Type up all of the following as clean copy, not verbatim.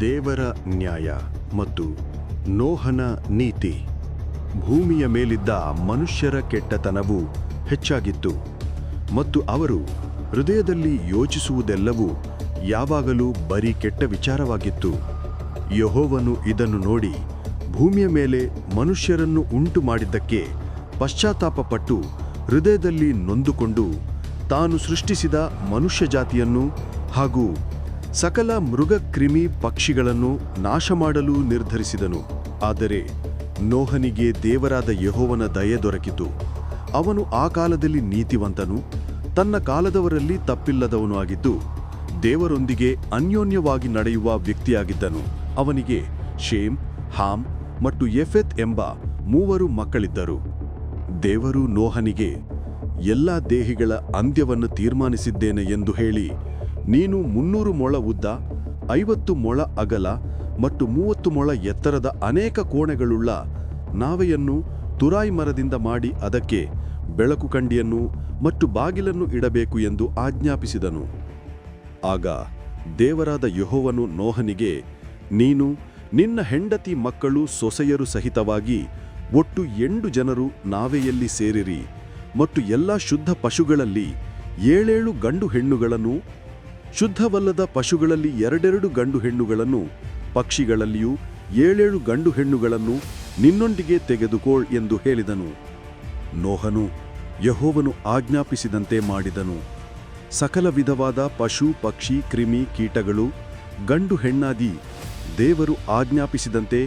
ದೇವರ ನ್ಯಾಯ ಮತ್ತು ನೋಹನ ನೀತಿ. ಭೂಮಿಯ ಮೇಲಿದ್ದ ಮನುಷ್ಯರ ಕೆಟ್ಟತನವು ಹೆಚ್ಚಾಗಿತ್ತು ಮತ್ತು ಅವರು ಹೃದಯದಲ್ಲಿ ಯೋಚಿಸುವುದೆಲ್ಲವೂ ಯಾವಾಗಲೂ ಬರೀ ಕೆಟ್ಟ ವಿಚಾರವಾಗಿತ್ತು. ಯೆಹೋವನು ಇದನ್ನು ನೋಡಿ ಭೂಮಿಯ ಮೇಲೆ ಮನುಷ್ಯರನ್ನು ಉಂಟು ಮಾಡಿದ್ದಕ್ಕೆ ಪಶ್ಚಾತ್ತಾಪಪಟ್ಟು ಹೃದಯದಲ್ಲಿ ನೊಂದುಕೊಂಡು ತಾನು ಸೃಷ್ಟಿಸಿದ ಮನುಷ್ಯ ಜಾತಿಯನ್ನು ಹಾಗೂ ಸಕಲ ಮೃಗ ಕ್ರಿಮಿ ಪಕ್ಷಿಗಳನ್ನು ನಾಶ ಮಾಡಲು ನಿರ್ಧರಿಸಿದನು. ಆದರೆ ನೋಹನಿಗೆ ದೇವರಾದ ಯೆಹೋವನ ದಯೆ ದೊರಕಿತು. ಅವನು ಆ ಕಾಲದಲ್ಲಿ ನೀತಿವಂತನು, ತನ್ನ ಕಾಲದವರಲ್ಲಿ ತಪ್ಪಿಲ್ಲದವನು ಆಗಿದ್ದು ದೇವರೊಂದಿಗೆ ಅನ್ಯೋನ್ಯವಾಗಿ ನಡೆಯುವ ವ್ಯಕ್ತಿಯಾಗಿದ್ದನು. ಅವನಿಗೆ ಶೇಮ್, ಹಾಮ್ ಮತ್ತು ಯೆಫೆತ್ ಎಂಬ 3 ಮಕ್ಕಳಿದ್ದರು. ದೇವರು ನೋಹನಿಗೆ ಎಲ್ಲ ದೇಹಿಗಳ ಅಂತ್ಯವನ್ನು ತೀರ್ಮಾನಿಸಿದ್ದೇನೆ ಎಂದು ಹೇಳಿ, ನೀನು 300 ಮೊಳ ಉದ್ದ, 50 ಮೊಳ ಅಗಲ ಮತ್ತು 30 ಮೊಳ ಎತ್ತರದ ಅನೇಕ ಕೋಣೆಗಳುಳ್ಳ ನಾವೆಯನ್ನು ತುರಾಯಿ ಮರದಿಂದ ಮಾಡಿ ಅದಕ್ಕೆ ಬೆಳಕು ಕಂಡಿಯನ್ನು ಮತ್ತು ಬಾಗಿಲನ್ನು ಇಡಬೇಕು ಎಂದು ಆಜ್ಞಾಪಿಸಿದನು. ಆಗ ದೇವರಾದ ಯೆಹೋವನು ನೋಹನಿಗೆ, ನೀನು ನಿನ್ನ ಹೆಂಡತಿ ಮಕ್ಕಳು ಸೊಸೆಯರು ಸಹಿತವಾಗಿ ಒಟ್ಟು 8 ಜನರು ನಾವೆಯಲ್ಲಿ ಸೇರಿರಿ ಮತ್ತು ಎಲ್ಲ ಶುದ್ಧ ಪಶುಗಳಲ್ಲಿ 7 ಗಂಡು ಹೆಣ್ಣುಗಳನ್ನು, ಶುದ್ಧವಲ್ಲದ ಪಶುಗಳಲ್ಲಿ 2 ಗಂಡು ಹೆಣ್ಣುಗಳನ್ನು, ಪಕ್ಷಿಗಳಲ್ಲಿಯೂ 7 ಗಂಡು ಹೆಣ್ಣುಗಳನ್ನು ನಿನ್ನೊಂದಿಗೆ ತೆಗೆದುಕೊಳ್ಳ ಎಂದು ಹೇಳಿದನು. ನೋಹನು ಯೆಹೋವನು ಆಜ್ಞಾಪಿಸಿದಂತೆ ಮಾಡಿದನು. ಸಕಲ ವಿಧವಾದ ಪಶು, ಪಕ್ಷಿ, ಕ್ರಿಮಿ, ಕೀಟಗಳು ಗಂಡು ಹೆಣ್ಣಾದಿ ದೇವರು ಆಜ್ಞಾಪಿಸಿದಂತೆ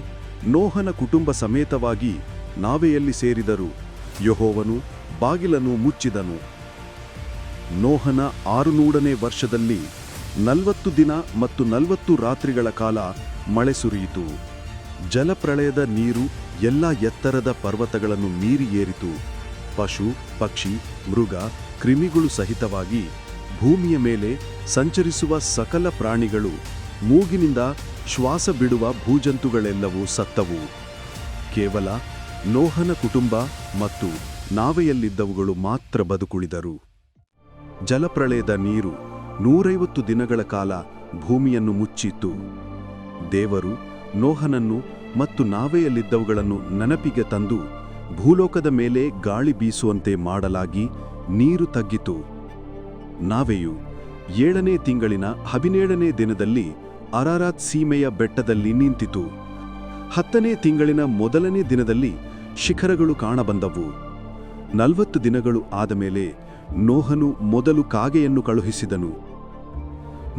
ನೋಹನ ಕುಟುಂಬ ಸಮೇತವಾಗಿ ನಾವೆಯಲ್ಲಿ ಸೇರಿದರು. ಯೆಹೋವನು ಬಾಗಿಲನ್ನು ಮುಚ್ಚಿದನು. ನೋಹನ 600ನೇ ವರ್ಷದಲ್ಲಿ 40 ದಿನ ಮತ್ತು 40 ರಾತ್ರಿಗಳ ಕಾಲ ಮಳೆ ಸುರಿಯಿತು. ಜಲಪ್ರಳಯದ ನೀರು ಎಲ್ಲ ಎತ್ತರದ ಪರ್ವತಗಳನ್ನು ಮೀರಿ ಏರಿತು. ಪಶು, ಪಕ್ಷಿ, ಮೃಗ, ಕ್ರಿಮಿಗಳು ಸಹಿತವಾಗಿ ಭೂಮಿಯ ಮೇಲೆ ಸಂಚರಿಸುವ ಸಕಲ ಪ್ರಾಣಿಗಳು, ಮೂಗಿನಿಂದ ಶ್ವಾಸ ಬಿಡುವ ಭೂಜಂತುಗಳೆಲ್ಲವೂ ಸತ್ತವು. ಕೇವಲ ನೋಹನ ಕುಟುಂಬ ಮತ್ತು ನಾವೆಯಲ್ಲಿದ್ದವುಗಳು ಮಾತ್ರ ಬದುಕುಳಿದರು. ಜಲಪ್ರಳಯದ ನೀರು 150 ದಿನಗಳ ಕಾಲ ಭೂಮಿಯನ್ನು ಮುಚ್ಚಿತ್ತು. ದೇವರು ನೋಹನನ್ನು ಮತ್ತು ನಾವೆಯಲ್ಲಿದ್ದವುಗಳನ್ನು ನೆನಪಿಗೆ ತಂದು ಭೂಲೋಕದ ಮೇಲೆ ಗಾಳಿ ಬೀಸುವಂತೆ ಮಾಡಲಾಗಿ ನೀರು ತಗ್ಗಿತು. ನಾವೆಯು 7ನೇ ತಿಂಗಳಿನ 17ನೇ ದಿನದಲ್ಲಿ ಅರಾರಾತ್ ಸೀಮೆಯ ಬೆಟ್ಟದಲ್ಲಿ ನಿಂತಿತು. 10ನೇ ತಿಂಗಳಿನ 1ನೇ ದಿನದಲ್ಲಿ ಶಿಖರಗಳು ಕಾಣಬಂದವು. 40 ದಿನಗಳು ಆದ ಮೇಲೆ ನೋಹನು ಮೊದಲು ಕಾಗೆಯನ್ನು ಕಳುಹಿಸಿದನು.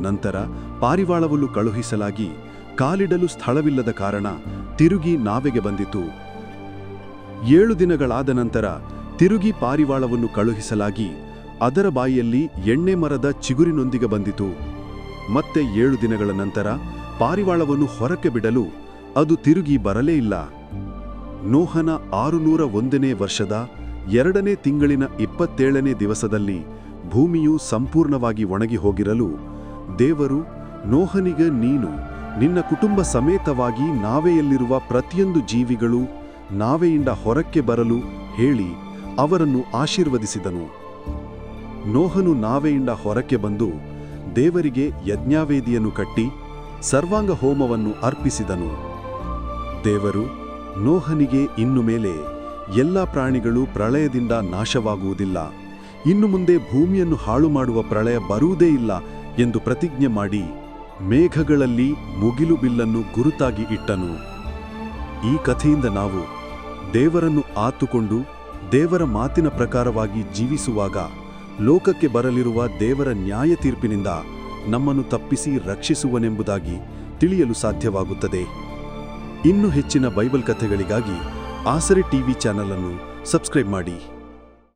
ನಂತರ ಪಾರಿವಾಳವನ್ನು ಕಳುಹಿಸಲಾಗಿ ಕಾಲಿಡಲು ಸ್ಥಳವಿಲ್ಲದ ಕಾರಣ ತಿರುಗಿ ನಾವೆಗೆ ಬಂದಿತು. 7 ದಿನಗಳಾದ ನಂತರ ತಿರುಗಿ ಪಾರಿವಾಳವನ್ನು ಕಳುಹಿಸಲಾಗಿ ಅದರ ಬಾಯಿಯಲ್ಲಿ ಎಣ್ಣೆ ಮರದ ಚಿಗುರಿನೊಂದಿಗೆ ಬಂದಿತು. ಮತ್ತೆ 7 ದಿನಗಳ ನಂತರ ಪಾರಿವಾಳವನ್ನು ಹೊರಕ್ಕೆ ಬಿಡಲು ಅದು ತಿರುಗಿ ಬರಲೇ ಇಲ್ಲ. ನೋಹನ 601ನೇ ವರ್ಷದ 2ನೇ ತಿಂಗಳಿನ 27ನೇ ದಿವಸದಲ್ಲಿ ಭೂಮಿಯು ಸಂಪೂರ್ಣವಾಗಿ ಒಣಗಿ ಹೋಗಿರಲು ದೇವರು ನೋಹನಿಗೆ, ನೀನು ನಿನ್ನ ಕುಟುಂಬ ಸಮೇತವಾಗಿ ನಾವೆಯಲ್ಲಿರುವ ಪ್ರತಿಯೊಂದು ಜೀವಿಗಳು ನಾವೆಯಿಂದ ಹೊರಕ್ಕೆ ಬರಲು ಹೇಳಿ ಅವರನ್ನು ಆಶೀರ್ವದಿಸಿದನು. ನೋಹನು ನಾವೆಯಿಂದ ಹೊರಕ್ಕೆ ಬಂದು ದೇವರಿಗೆ ಯಜ್ಞವೇದಿಯನ್ನು ಕಟ್ಟಿ ಸರ್ವಾಂಗ ಹೋಮವನ್ನು ಅರ್ಪಿಸಿದನು. ದೇವರು ನೋಹನಿಗೆ, ಇನ್ನು ಮೇಲೆ ಎಲ್ಲ ಪ್ರಾಣಿಗಳು ಪ್ರಳಯದಿಂದ ನಾಶವಾಗುವುದಿಲ್ಲ, ಇನ್ನು ಮುಂದೆ ಭೂಮಿಯನ್ನು ಹಾಳು ಮಾಡುವ ಪ್ರಳಯ ಬರುವುದೇ ಇಲ್ಲ ಎಂದು ಪ್ರತಿಜ್ಞೆ ಮಾಡಿ ಮೇಘಗಳಲ್ಲಿ ಮುಗಿಲು ಬಿಲ್ಲನ್ನು ಗುರುತಾಗಿ ಇಟ್ಟನು. ಈ ಕಥೆಯಿಂದ ನಾವು ದೇವರನ್ನು ಆತುಕೊಂಡು ದೇವರ ಮಾತಿನ ಪ್ರಕಾರವಾಗಿ ಜೀವಿಸುವಾಗ ಲೋಕಕ್ಕೆ ಬರಲಿರುವ ದೇವರ ನ್ಯಾಯ ತೀರ್ಪಿನಿಂದ ನಮ್ಮನ್ನು ತಪ್ಪಿಸಿ ರಕ್ಷಿಸುವನೆಂಬುದಾಗಿ ತಿಳಿಯಲು ಸಾಧ್ಯವಾಗುತ್ತದೆ. ಇನ್ನೂ ಹೆಚ್ಚಿನ ಬೈಬಲ್ ಕಥೆಗಳಿಗಾಗಿ ಆಸರೆ ಟಿವಿ ಚಾನಲ್ ಅನ್ನು ಸಬ್ಸ್ಕ್ರೈಬ್ ಮಾಡಿ.